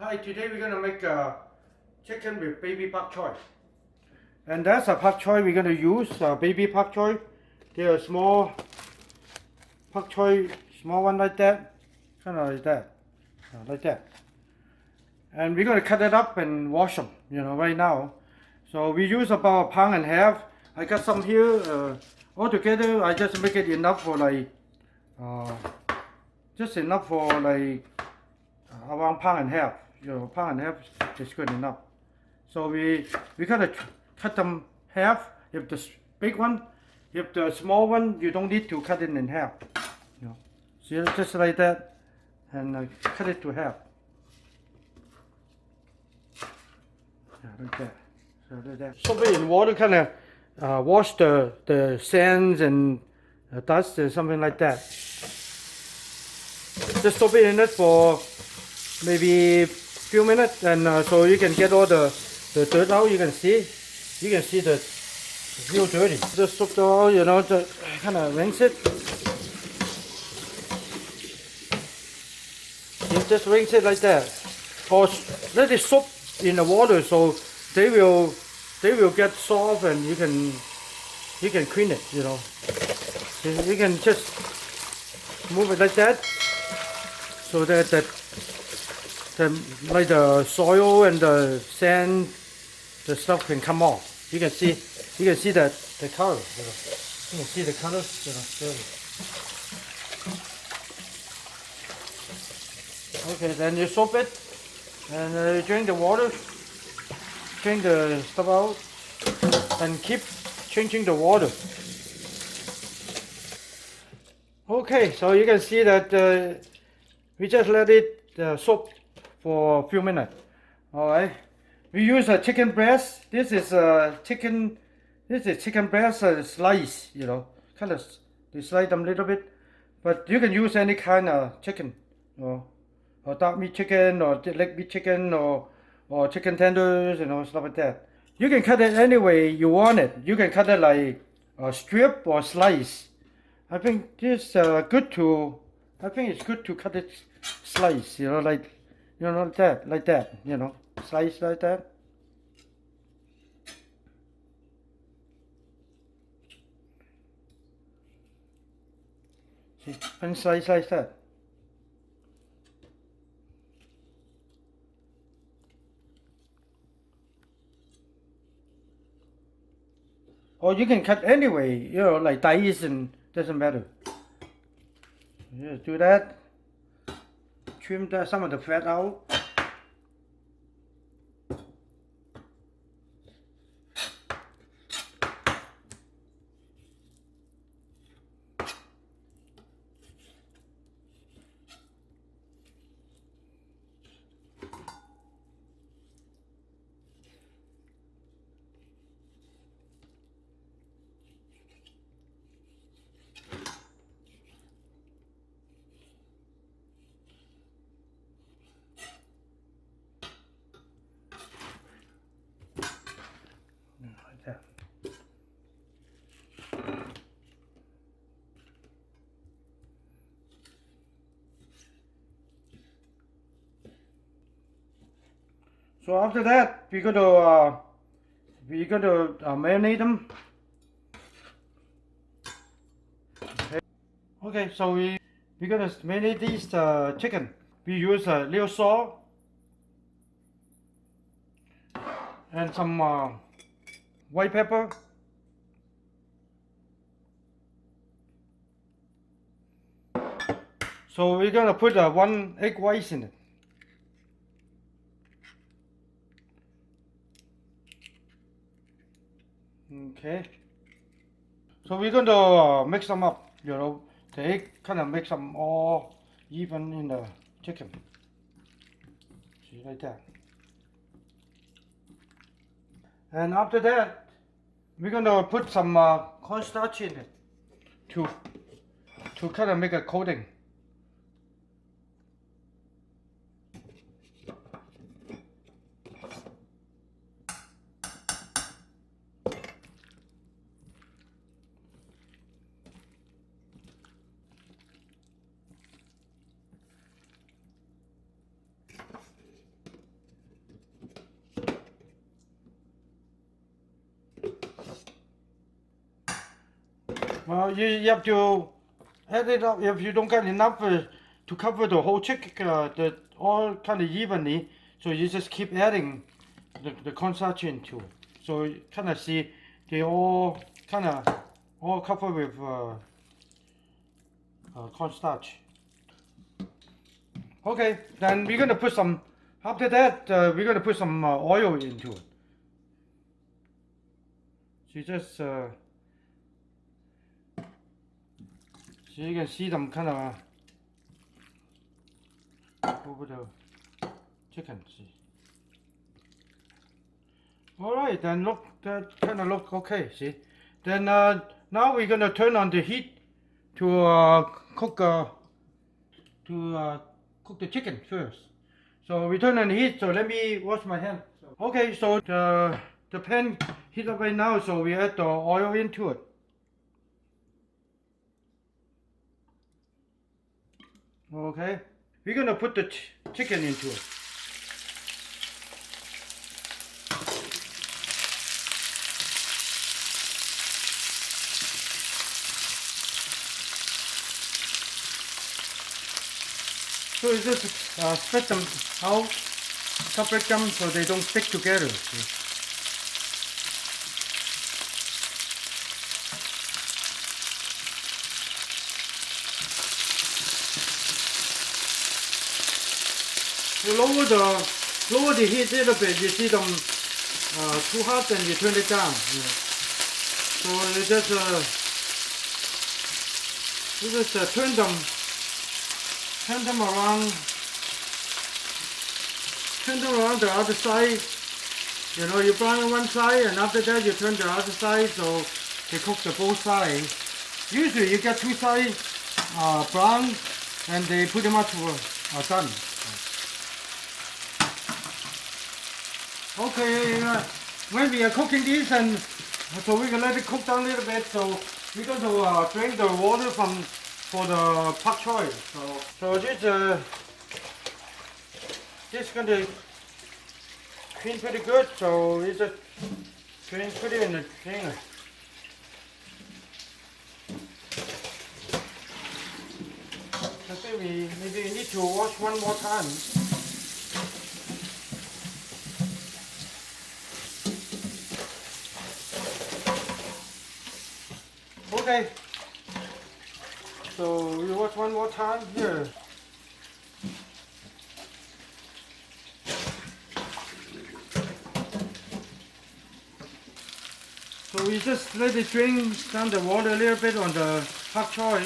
Hi, today we're gonna make chicken with baby bok choy. And that's a bok choy we're gonna use, baby bok choy. They're small bok choy, small one like that, kind of like that. And we're gonna cut it up and wash them, right now. So we use about a pound and a half. I got some here. Altogether, I just make it enough for uh, just enough for around pound and a half. Pound and a half is good enough. So we gotta cut them half. If the big one, if the small one, you don't need to cut it in half. See, just like that, and cut it to half. Yeah, like that. So like that. Soak it in water, kind of wash the sands and dust and something like that. Just soak it in it for maybe a few minutes, and so you can get all the dirt out. You can see the real dirty. Just soak it all, just kind of rinse it. You just rinse it like that, or let it soak in the water so they will get soft, and you can clean it. You can just move it like that, so that like the soil and the sand, the stuff can come off. You can see that the color. You can see the color. Okay, then you soak it and drain the water, drain the stuff out, and keep changing the water. Okay, so you can see that we just let it soak for a few minutes. All right, we use a chicken breast. This is chicken breast slice. Kind of they slice them a little bit, but you can use any kind of chicken, or dark meat chicken, or leg meat chicken, or chicken tenders, stuff like that. You can cut it any way you want it. You can cut it like a strip or slice. I think this good to. I think it's good to cut it slice. Like that. Slice like that. See, and slice like that. Or you can cut anyway, like dice, and doesn't matter. Yeah, do that. Trim some of the fat out. Like that. So after that, we're gonna marinate them. Okay, so we're gonna marinate these chicken. We use a little salt and some white pepper. So we're gonna put 1 egg white in it. Okay. So we're going to mix them up. The egg kind of mix them all even in the chicken. See, like that. And after that, we're going to put some cornstarch in it to kind of make a coating. Well, you have to add it up. If you don't get enough to cover the whole chicken, the all kind of evenly, so you just keep adding the cornstarch into it. So you kind of see they all kind of all covered with cornstarch. Okay, then we're gonna put some. After that, we're gonna put some oil into it. So you just so you can see them kind of over the chicken. See. All right, then look, that kind of look okay. See, then now we're gonna turn on the heat to cook the chicken first. So we turn on the heat. So let me wash my hand. Okay, so the pan heat up right now. So we add the oil into it. Okay, we're gonna put the chicken into it. So you just spread them out, separate them so they don't stick together. See? You lower the heat a little bit. You see them too hot, then you turn it down. Yeah. So you just turn them around the other side. You know, you brown on one side, and after that you turn the other side, so they cook the both sides. Usually you get two sides brown, and they pretty much are done. Okay, when we are cooking this, and so we can let it cook down a little bit. So we're going to drain the water for the bok choy. So this going to clean pretty good. So we just put it in the drainer. I think maybe we need to wash one more time. Okay, so we wash one more time here. So we just let it drain down the water a little bit on the bok choy.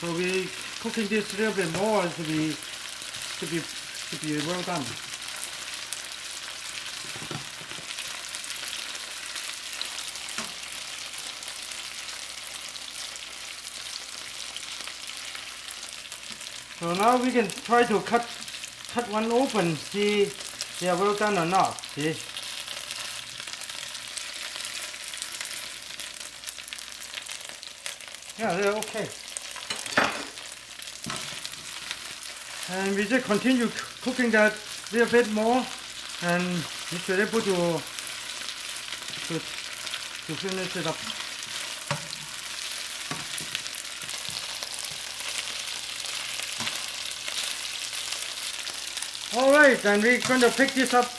So we cooking this a little bit more to be well done. So now we can try to cut one open, see they are well done or not. See? Yeah, they're okay. And we just continue cooking that a little bit more, and we should be able to finish it up. Alright, and we're going to pick this up.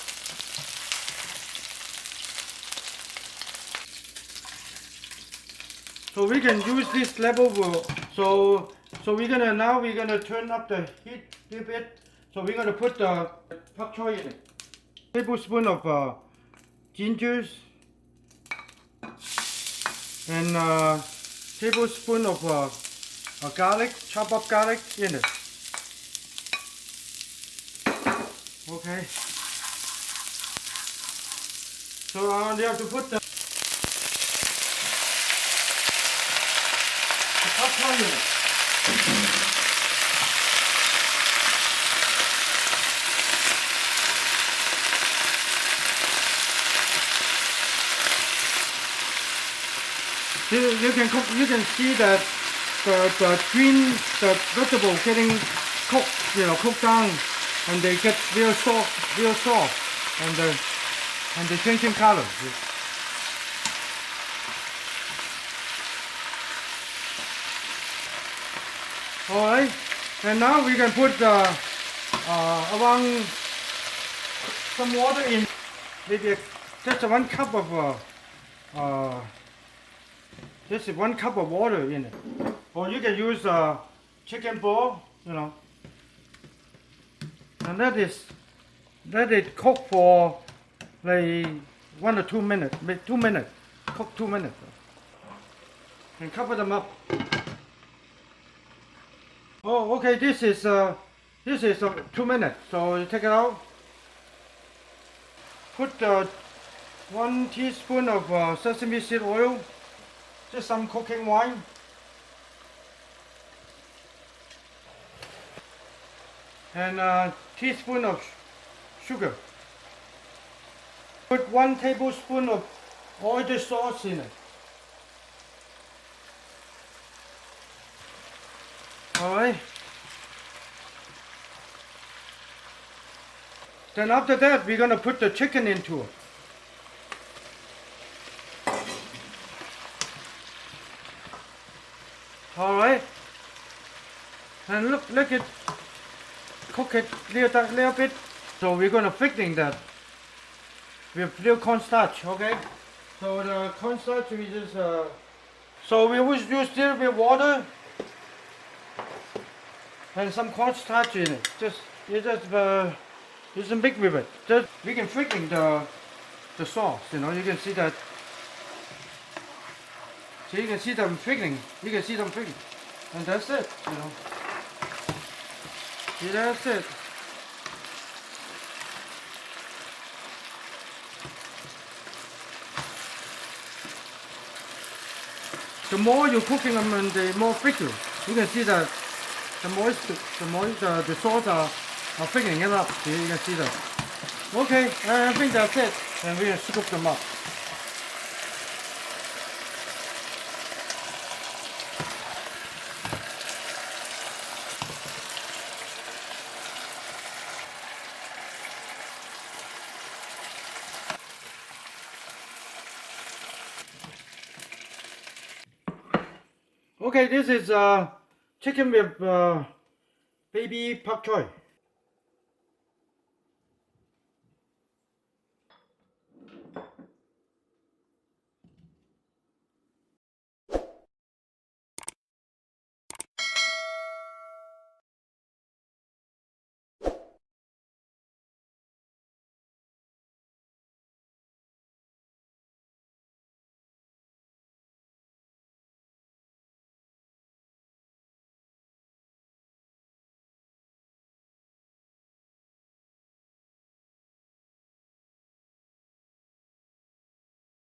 So we can use this level. So we're gonna turn up the heat a little bit. So we're gonna put the bok choy in it. Tablespoon of ginger and tablespoon of garlic, chopped up garlic in it. Okay. So you have to put the bok choy in it. You can see that the vegetable getting cooked down, and they get real soft, and they changing color. Alright, and now we can put around some water in, maybe just 1 cup of this is 1 cup of water in it. Or you can use chicken broth, you know. And let it cook for like 1 or 2 minutes, maybe 2 minutes. Cook 2 minutes. And cover them up. Oh, okay. This is 2 minutes. So you take it out. Put 1 teaspoon of sesame seed oil. Just some cooking wine. And a teaspoon of sugar. Put 1 tablespoon of oyster sauce in it. Alright. Then after that, we're going to put the chicken into it. Alright. And look, let it cook it little bit. So we're going to thickening that with little cornstarch, okay? So the cornstarch we just, so we will use a little bit water and some cornstarch in it. Just mix with it. Just we can thicken the sauce, you know. You can see that. So you can see them thickening. You can see them thickening, and that's it, you know. See, that's it. The more you're cooking them, and the more thicker. You can see that the sauce are thickening it up. See, you can see that. Okay, I think that's it. And we can scoop them up. Okay, this is chicken with baby bok choy.